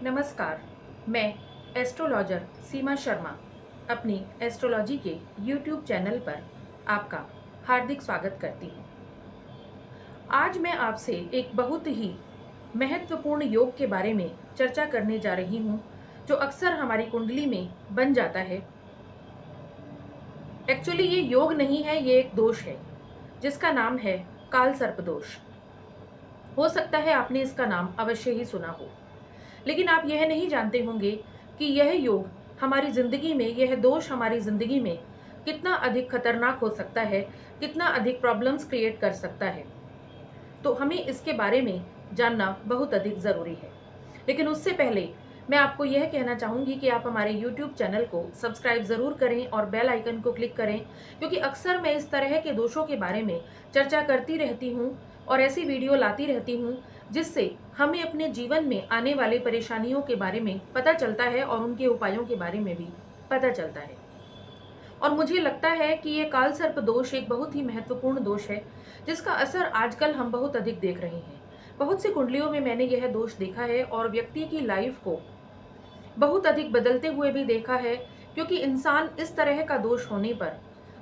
नमस्कार। मैं एस्ट्रोलॉजर सीमा शर्मा अपनी एस्ट्रोलॉजी के यूट्यूब चैनल पर आपका हार्दिक स्वागत करती हूँ। आज मैं आपसे एक बहुत ही महत्वपूर्ण योग के बारे में चर्चा करने जा रही हूँ, जो अक्सर हमारी कुंडली में बन जाता है। एक्चुअली ये योग नहीं है, ये एक दोष है जिसका नाम है काल सर्प दोष। हो सकता है आपने इसका नाम अवश्य ही सुना हो, लेकिन आप यह नहीं जानते होंगे कि यह योग हमारी ज़िंदगी में, यह दोष हमारी ज़िंदगी में कितना अधिक खतरनाक हो सकता है, कितना अधिक प्रॉब्लम्स क्रिएट कर सकता है। तो हमें इसके बारे में जानना बहुत अधिक ज़रूरी है। लेकिन उससे पहले मैं आपको यह कहना चाहूँगी कि आप हमारे यूट्यूब चैनल को सब्सक्राइब ज़रूर करें और बेल आइकन को क्लिक करें, क्योंकि अक्सर मैं इस तरह के दोषों के बारे में चर्चा करती रहती हूँ और ऐसी वीडियो लाती रहती हूँ जिससे हमें अपने जीवन में आने वाले परेशानियों के बारे में पता चलता है और उनके उपायों के बारे में भी पता चलता है। और मुझे लगता है कि ये काल सर्प दोष एक बहुत ही महत्वपूर्ण दोष है, जिसका असर आजकल हम बहुत अधिक देख रहे हैं। बहुत सी कुंडलियों में मैंने यह दोष देखा है और व्यक्ति की लाइफ को बहुत अधिक बदलते हुए भी देखा है, क्योंकि इंसान इस तरह का दोष होने पर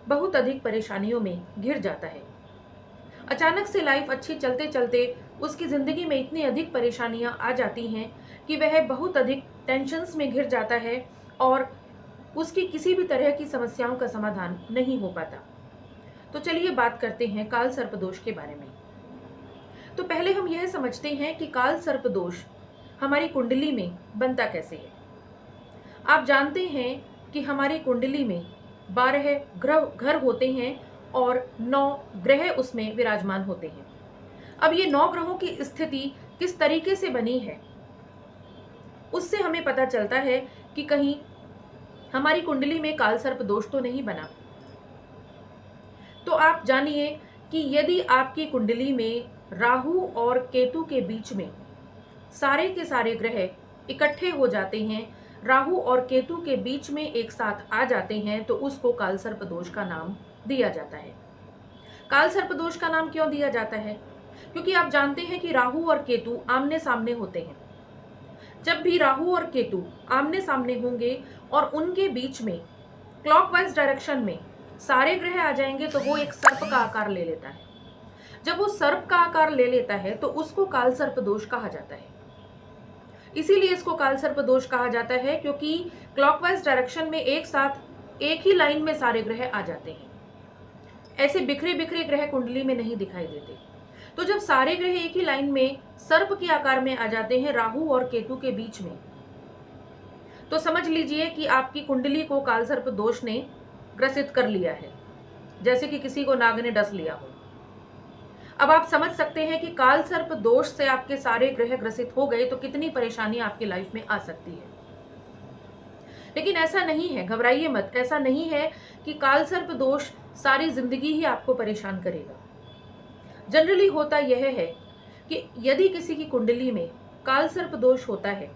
बहुत अधिक परेशानियों में घिर जाता है। अचानक से लाइफ अच्छी चलते चलते उसकी ज़िंदगी में इतनी अधिक परेशानियां आ जाती हैं कि वह बहुत अधिक टेंशन्स में घिर जाता है और उसकी किसी भी तरह की समस्याओं का समाधान नहीं हो पाता। तो चलिए बात करते हैं काल सर्प दोष के बारे में। तो पहले हम यह समझते हैं कि काल सर्प दोष हमारी कुंडली में बनता कैसे है। आप जानते हैं कि हमारी कुंडली में 12 ग्रह घर होते हैं और 9 ग्रह उसमें विराजमान होते हैं। अब ये 9 ग्रहों की स्थिति किस तरीके से बनी है, उससे हमें पता चलता है कि कहीं हमारी कुंडली में काल सर्प दोष तो नहीं बना। तो आप जानिए कि यदि आपकी कुंडली में राहु और केतु के बीच में सारे के सारे ग्रह इकट्ठे हो जाते हैं, राहु और केतु के बीच में एक साथ आ जाते हैं, तो उसको काल सर्प दोष का नाम दिया जाता है। काल सर्प दोष का नाम क्यों दिया जाता है? क्योंकि आप जानते हैं कि राहु और केतु आमने सामने होते हैं। जब भी राहु और केतु आमने सामने होंगे और उनके बीच में क्लॉकवाइज डायरेक्शन में सारे ग्रह आ जाएंगे, तो वो एक सर्प का आकार ले लेता है। जब वो सर्प का आकार ले लेता है तो उसको काल सर्प दोष कहा जाता है। इसीलिए इसको काल सर्प दोष कहा जाता है, क्योंकि क्लॉकवाइज डायरेक्शन में एक साथ एक ही लाइन में सारे ग्रह आ जाते हैं। ऐसे बिखरे बिखरे ग्रह कुंडली में नहीं दिखाई देते। तो जब सारे ग्रह एक ही लाइन में सर्प के आकार में आ जाते हैं राहु और केतु के बीच में, तो समझ लीजिए कि आपकी कुंडली को काल सर्प दोष ने ग्रसित कर लिया है, जैसे कि किसी को नाग ने डस लिया हो। अब आप समझ सकते हैं कि काल सर्प दोष से आपके सारे ग्रह ग्रसित हो गए तो कितनी परेशानी आपकी लाइफ में आ सकती है। लेकिन ऐसा नहीं है, घबराइए मत। ऐसा नहीं है कि काल सर्प दोष सारी जिंदगी ही आपको परेशान करेगा। जनरली होता यह है कि यदि किसी की कुंडली में काल सर्प दोष होता है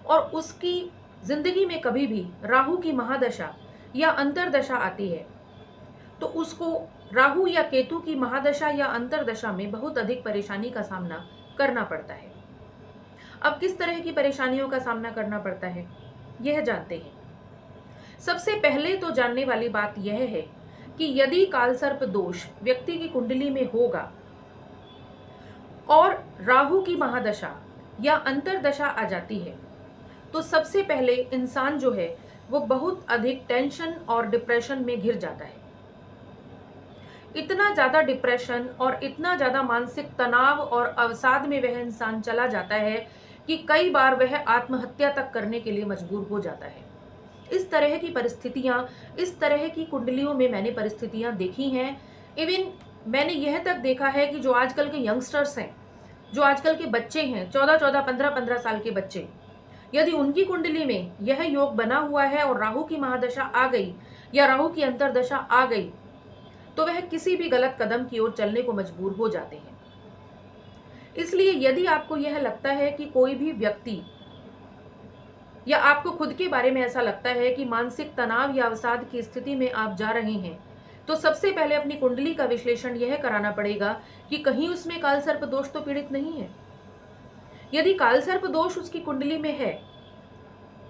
और उसकी जिंदगी में कभी भी राहु की महादशा या अंतरदशा आती है, तो उसको राहु या केतु की महादशा या अंतरदशा में बहुत अधिक परेशानी का सामना करना पड़ता है। अब किस तरह की परेशानियों का सामना करना पड़ता है, यह जानते हैं। सबसे पहले तो जानने वाली बात यह है कि यदि काल सर्प दोष व्यक्ति की कुंडली में होगा और राहु की महादशा या अंतरदशा आ जाती है, तो सबसे पहले इंसान जो है वो बहुत अधिक टेंशन और डिप्रेशन में घिर जाता है। इतना ज्यादा डिप्रेशन और इतना ज्यादा मानसिक तनाव और अवसाद में वह इंसान चला जाता है कि कई बार वह आत्महत्या तक करने के लिए मजबूर हो जाता है। इस तरह की परिस्थितियां, इस तरह की कुंडलियों में मैंने परिस्थितियां देखी हैं। इवन मैंने यह तक देखा है कि जो आजकल के यंगस्टर्स हैं, जो आजकल के बच्चे हैं, 14-14, 15-15 साल के बच्चे, यदि उनकी कुंडली में यह योग बना हुआ है और राहु की महादशा आ गई या राहु की अंतरदशा आ गई, तो वह किसी भी गलत कदम की ओर चलने को मजबूर हो जाते हैं। इसलिए यदि आपको यह लगता है कि कोई भी व्यक्ति या आपको खुद के बारे में ऐसा लगता है कि मानसिक तनाव या अवसाद की स्थिति में आप जा रहे हैं, तो सबसे पहले अपनी कुंडली का विश्लेषण यह कराना पड़ेगा कि कहीं उसमें काल सर्प दोष तो पीड़ित नहीं है। यदि कालसर्प दोष उसकी कुंडली में है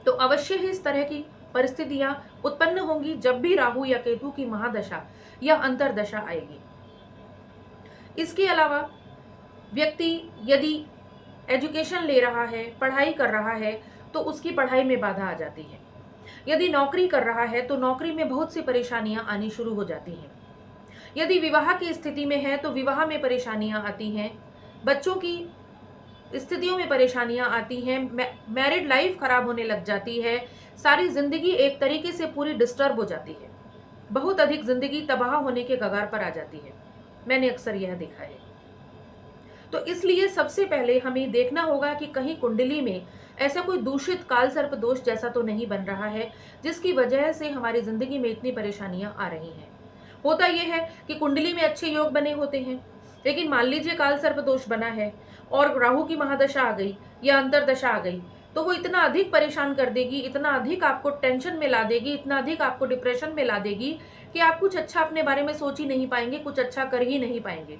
तो अवश्य ही इस तरह की परिस्थितियां उत्पन्न होंगी जब भी राहु या केतु की महादशा या अंतरदशा आएगी। इसके अलावा व्यक्ति यदि एजुकेशन ले रहा है, पढ़ाई कर रहा है, तो उसकी पढ़ाई में बाधा आ जाती है। यदि नौकरी कर रहा है तो नौकरी में बहुत सी परेशानियां आनी शुरू हो जाती हैं। यदि विवाह की स्थिति में है तो विवाह में परेशानियां आती हैं। बच्चों की स्थितियों में परेशानियां आती हैं। मैरिड लाइफ खराब होने लग जाती है। सारी जिंदगी एक तरीके से पूरी डिस्टर्ब हो जाती है। बहुत अधिक जिंदगी तबाह होने के कगार पर आ जाती है। मैंने अक्सर यह देखा है। तो इसलिए सबसे पहले हमें देखना होगा कि कहीं कुंडली में ऐसा कोई दूषित काल सर्प दोष जैसा तो नहीं बन रहा है जिसकी वजह से हमारी जिंदगी में इतनी परेशानियां आ रही हैं। होता यह है कि कुंडली में अच्छे योग बने होते हैं, लेकिन मान लीजिए काल सर्प दोष बना है और राहु की महादशा आ गई या अंतरदशा आ गई, तो वो इतना अधिक परेशान कर देगी, इतना अधिक आपको टेंशन में ला देगी, इतना अधिक आपको डिप्रेशन में ला देगी कि आप कुछ अच्छा अपने बारे में सोच ही नहीं पाएंगे, कुछ अच्छा कर ही नहीं पाएंगे।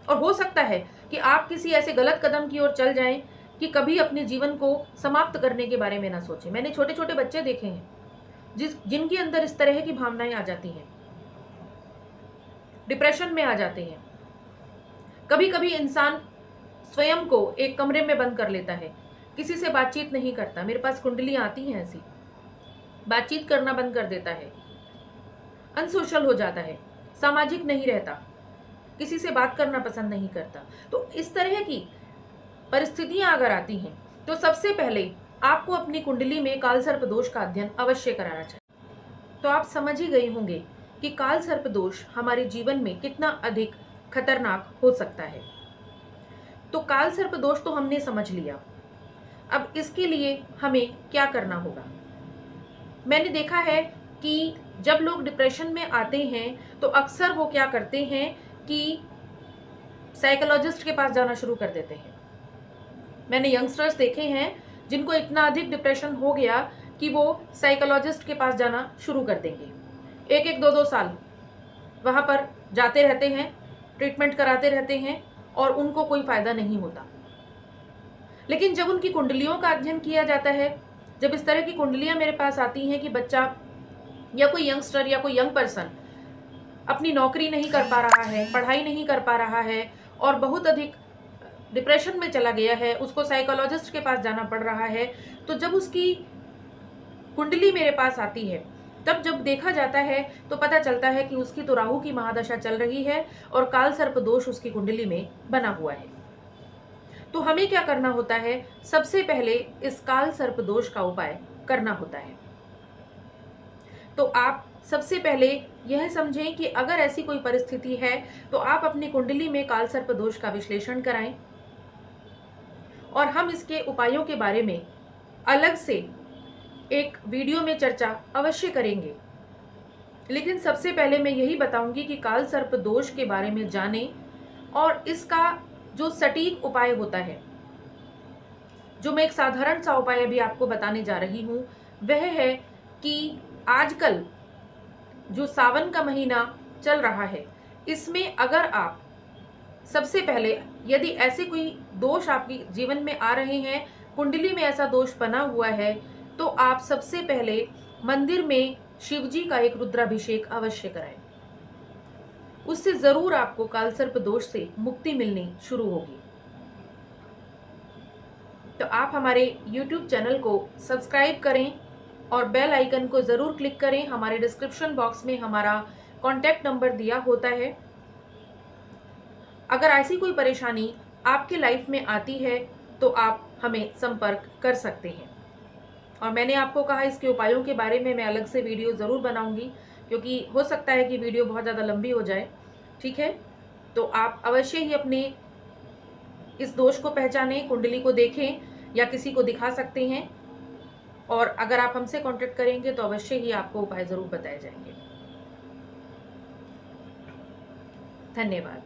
और हो सकता है कि आप किसी ऐसे गलत कदम की ओर चल जाएं कि कभी अपने जीवन को समाप्त करने के बारे में ना सोचें। मैंने छोटे छोटे बच्चे देखे हैं जिनके अंदर इस तरह की भावनाएं आ जाती हैं, डिप्रेशन में आ जाते हैं। कभी कभी इंसान स्वयं को एक कमरे में बंद कर लेता है, किसी से बातचीत नहीं करता। मेरे पास कुंडलियां आती हैं ऐसी, बातचीत करना बंद कर देता है, अनसोशल हो जाता है, सामाजिक नहीं रहता, किसी से बात करना पसंद नहीं करता। तो इस तरह की परिस्थितियां अगर आती हैं तो सबसे पहले आपको अपनी कुंडली में काल सर्प दोष का अध्ययन अवश्य कराना चाहिए। तो आप समझ ही गए होंगे कि काल सर्प दोष हमारे जीवन में कितना अधिक खतरनाक हो सकता है। तो काल सर्प दोष तो हमने समझ लिया। अब इसके लिए हमें क्या करना होगा? मैंने देखा है कि जब लोग डिप्रेशन में आते हैं तो अक्सर वो क्या करते हैं कि साइकोलॉजिस्ट के पास जाना शुरू कर देते हैं। मैंने यंगस्टर्स देखे हैं जिनको इतना अधिक डिप्रेशन हो गया कि वो साइकोलॉजिस्ट के पास जाना शुरू कर देंगे। एक एक दो दो साल वहाँ पर जाते रहते हैं, ट्रीटमेंट कराते रहते हैं और उनको कोई फायदा नहीं होता। लेकिन जब उनकी कुंडलियों का अध्ययन किया जाता है, जब इस तरह की कुंडलियां मेरे पास आती हैं कि बच्चा या कोई यंगस्टर या कोई यंग पर्सन अपनी नौकरी नहीं कर पा रहा है, पढ़ाई नहीं कर पा रहा है और बहुत अधिक डिप्रेशन में चला गया है, उसको साइकोलॉजिस्ट के पास जाना पड़ रहा है, तो जब उसकी कुंडली मेरे पास आती है, तब जब देखा जाता है तो पता चलता है कि उसकी तो राहु की महादशा चल रही है और काल सर्प दोष उसकी कुंडली में बना हुआ है। तो हमें क्या करना होता है? सबसे पहले इस काल सर्प दोष का उपाय करना होता है। तो आप सबसे पहले यह समझें कि अगर ऐसी कोई परिस्थिति है तो आप अपनी कुंडली में काल सर्प दोष का विश्लेषण कराएं और हम इसके उपायों के बारे में अलग से एक वीडियो में चर्चा अवश्य करेंगे। लेकिन सबसे पहले मैं यही बताऊंगी कि काल सर्प दोष के बारे में जानें और इसका जो सटीक उपाय होता है, जो मैं एक साधारण सा उपाय अभी आपको बताने जा रही हूं, वह है कि आजकल जो सावन का महीना चल रहा है, इसमें अगर आप सबसे पहले यदि ऐसे कोई दोष आपके जीवन में आ रहे हैं, कुंडली में ऐसा दोष बना हुआ है, तो आप सबसे पहले मंदिर में शिव जी का एक रुद्राभिषेक अवश्य कराएं। उससे जरूर आपको कालसर्प दोष से मुक्ति मिलनी शुरू होगी। तो आप हमारे YouTube चैनल को सब्सक्राइब करें और बेल आइकन को जरूर क्लिक करें। हमारे डिस्क्रिप्शन बॉक्स में हमारा कॉन्टैक्ट नंबर दिया होता है। अगर ऐसी कोई परेशानी आपके लाइफ में आती है तो आप हमें संपर्क कर सकते हैं। और मैंने आपको कहा इसके उपायों के बारे में मैं अलग से वीडियो ज़रूर बनाऊंगी, क्योंकि हो सकता है कि वीडियो बहुत ज़्यादा लंबी हो जाए। ठीक है, तो आप अवश्य ही अपने इस दोष को पहचानें, कुंडली को देखें या किसी को दिखा सकते हैं। और अगर आप हमसे कांटेक्ट करेंगे तो अवश्य ही आपको उपाय ज़रूर बताए जाएंगे। धन्यवाद।